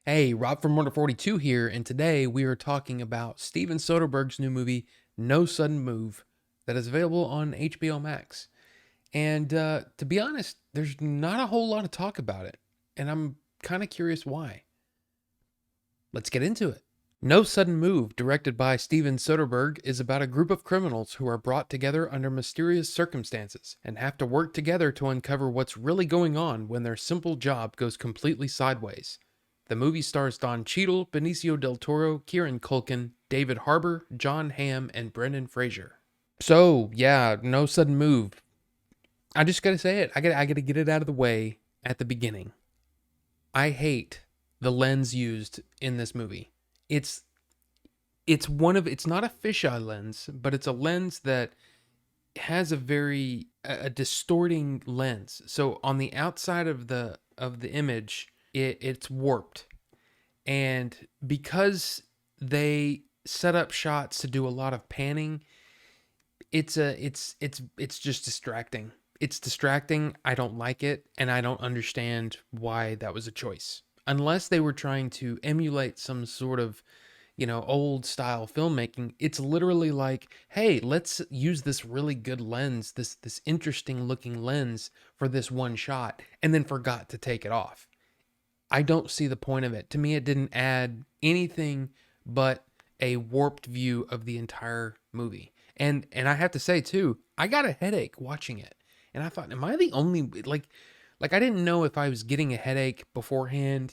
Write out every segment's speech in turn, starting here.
Hey, Rob from Wonder 42 here, and today we are talking about Steven Soderbergh's new movie, No Sudden Move, that is available on HBO Max. And to be honest, there's not a whole lot of talk about it, and I'm kind of curious why. Let's get into it. No Sudden Move, directed by Steven Soderbergh, is about a group of criminals who are brought together under mysterious circumstances and have to work together to uncover what's really going on when their simple job goes completely sideways. The movie stars Don Cheadle, Benicio Del Toro, Kieran Culkin, David Harbour, John Hamm, and Brendan Fraser. So, yeah, No Sudden Move. I just gotta say it. I gotta get it out of the way at the beginning. I hate the lens used in this movie. It's it's not a fisheye lens, but it's a lens that has a distorting lens. So on the outside of the image, it's warped. And because they set up shots to do a lot of panning, it's just distracting. It's distracting. I don't like it, and I don't understand why that was a choice. Unless they were trying to emulate some sort of, old style filmmaking, it's literally like, hey, let's use this really good lens, this interesting looking lens for this one shot, and then forgot to take it off. I don't see the point of it. To me, it didn't add anything but a warped view of the entire movie. And I have to say too, I got a headache watching it. And I thought, am I the only like I didn't know if I was getting a headache beforehand,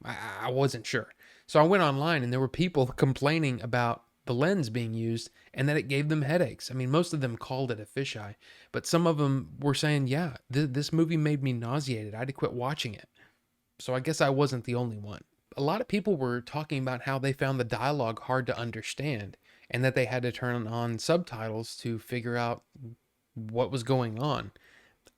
I wasn't sure. So I went online and there were people complaining about the lens being used and that it gave them headaches. I mean, most of them called it a fisheye, but some of them were saying, yeah, this movie made me nauseated. I had to quit watching it. So I guess I wasn't the only one. A lot of people were talking about how they found the dialogue hard to understand and that they had to turn on subtitles to figure out what was going on.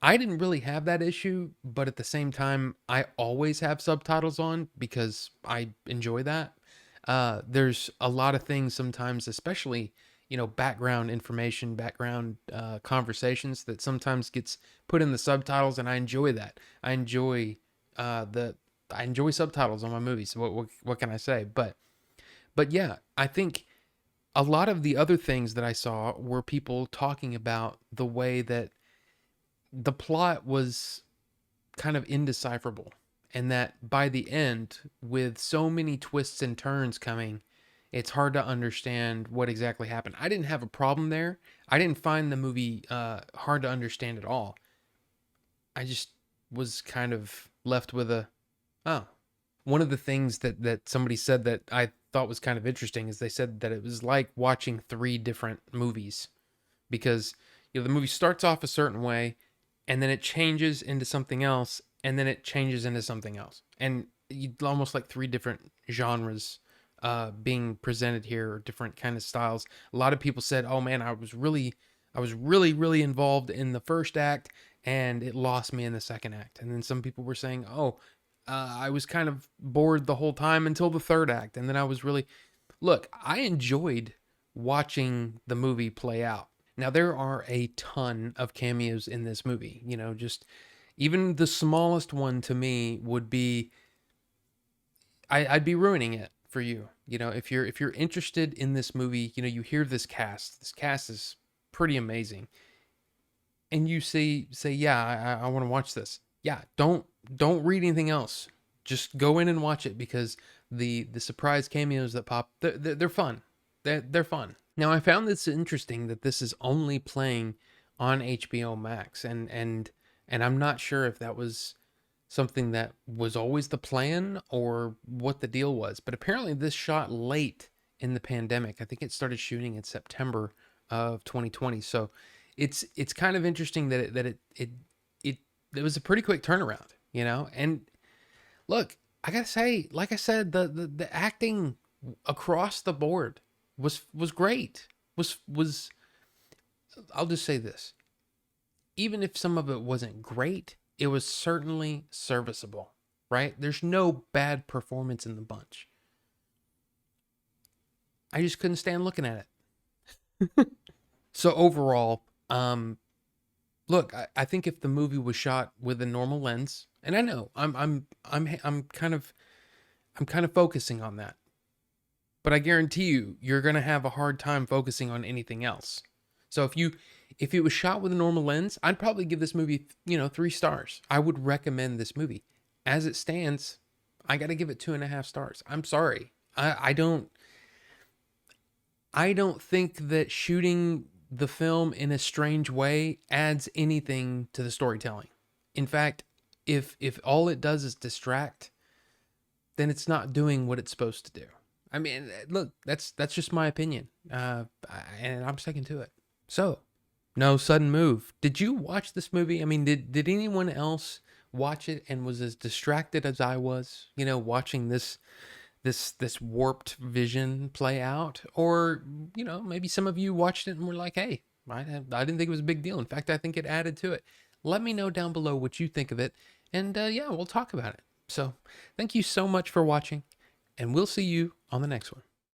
I didn't really have that issue, but at the same time, I always have subtitles on because I enjoy that. There's a lot of things sometimes, especially background information, background conversations that sometimes gets put in the subtitles, and I enjoy that. The I enjoy subtitles on my movies. So what can I say? But yeah, I think a lot of the other things that I saw were people talking about the way that the plot was kind of indecipherable, and that by the end, with so many twists and turns coming, it's hard to understand what exactly happened. I didn't have a problem there. I didn't find the movie hard to understand at all. I just was kind of left with a, oh. One of the things that somebody said that I thought was kind of interesting is they said that it was like watching three different movies because the movie starts off a certain way and then it changes into something else and then it changes into something else. And you almost like three different genres being presented here, or different kind of styles. A lot of people said, "Oh man, I was really involved in the first act, and it lost me in the second act." And then some people were saying, "Oh, I was kind of bored the whole time until the third act, and then I was really." Look, I enjoyed watching the movie play out. Now there are a ton of cameos in this movie. Just even the smallest one to me would be I'd be ruining it for you. If you're interested in this movie, you hear this cast. This cast is pretty amazing, and you say yeah, I want to watch this. Yeah, don't read anything else. Just go in and watch it because the surprise cameos that pop, they're fun. They're fun. Now I found this interesting that this is only playing on HBO Max, and I'm not sure if that was something that was always the plan or what the deal was. But apparently this shot late in the pandemic. I think it started shooting in September of 2020. So it's kind of interesting that it was a pretty quick turnaround, And look, I gotta say, like I said, the acting across the board was great. Was I'll just say this: even if some of it wasn't great, it was certainly serviceable. Right? There's no bad performance in the bunch. I just couldn't stand looking at it. So overall, look, I think if the movie was shot with a normal lens, and I know I'm kind of I'm kind of focusing on that. But I guarantee you, you're going to have a hard time focusing on anything else. So if it was shot with a normal lens, I'd probably give this movie, 3 stars. I would recommend this movie. As it stands, I got to give it 2.5 stars. I'm sorry. I don't think that shooting the film in a strange way adds anything to the storytelling. In fact, if all it does is distract, then it's not doing what it's supposed to do. I mean, look, that's just my opinion, and I'm sticking to it. So, no sudden move. Did you watch this movie? I mean, did anyone else watch it and was as distracted as I was? Watching this warped vision play out, or maybe some of you watched it and were like, "Hey, I didn't think it was a big deal. In fact, I think it added to it." Let me know down below what you think of it, and yeah, we'll talk about it. So, thank you so much for watching, and we'll see you on the next one.